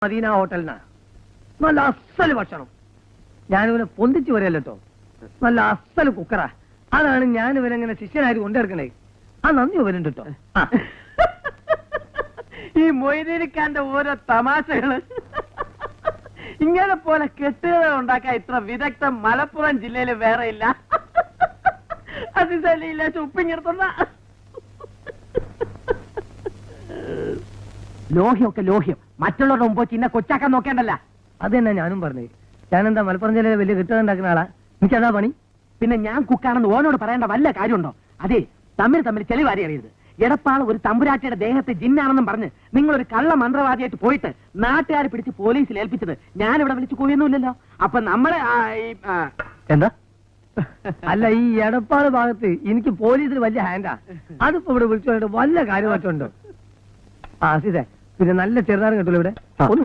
Medina ഹോട്ടലിനാ നല്ല അസല് ഭക്ഷണം. ഞാനിവനെ പൊന്തിച്ചു വരല്ലോ. നല്ല അസല് കുക്കറാ. അതാണ് ഞാനിവനെങ്ങനെ ശിഷ്യനായിട്ട് കൊണ്ടെടുക്കണേ. ആ നന്ദി ഇവനുണ്ട് കേട്ടോ. ഈ മൊയ്തീനിക്കാന്റെ ഓരോ തമാശകള് ഇങ്ങനെ പോലെ കെട്ടുകഥ ഉണ്ടാക്കാൻ ഇത്ര വിദഗ്ധം മലപ്പുറം ജില്ലയിൽ വേറെ ഇല്ല. അതില്ല ഉപ്പിങ്ങിടത്തുന്ന ലോഹ്യമൊക്കെ ലോഹ്യം. മറ്റുള്ളവരുടെ മുമ്പ് ചിന്ന കൊച്ചാക്കാൻ നോക്കേണ്ടല്ല. അത് തന്നെ ഞാനും പറഞ്ഞേ. ഞാനെന്താ മലപ്പുറം ജില്ലയിലെ വലിയ കെട്ടുകഥ ഉണ്ടാക്കുന്ന ആളാ? എനിക്കതാ പണി. പിന്നെ ഞാൻ കുക്കാണെന്ന് ഓനോട് പറയേണ്ട വല്ല കാര്യമുണ്ടോ? അതെ, തമ്മിൽ ചെളിവാരി അറിയരുത്. എടപ്പാൾ ഒരു തമ്പുരാട്ടിയുടെ ദേഹത്തെ ജിന്നാണെന്നും പറഞ്ഞ് നിങ്ങളൊരു കള്ള മന്ത്രവാദിയായിട്ട് പോയിട്ട് നാട്ടുകാർ പിടിച്ച് പോലീസിൽ ഏൽപ്പിച്ചത് ഞാനിവിടെ വിളിച്ചു കൂയൊന്നുമില്ലല്ലോ. അപ്പൊ നമ്മളെ എന്താ അല്ല, ഈ എടപ്പാട് ഭാഗത്ത് എനിക്ക് പോലീസിൽ വലിയ ഹാൻഡാ. അതിപ്പോ ഇവിടെ വിളിച്ചു വല്ല കാര്യമായിട്ടുണ്ടോ? ആ സീതേ, പിന്നെ നല്ല ചെറുതാരം കിട്ടുമല്ലോ ഇവിടെ.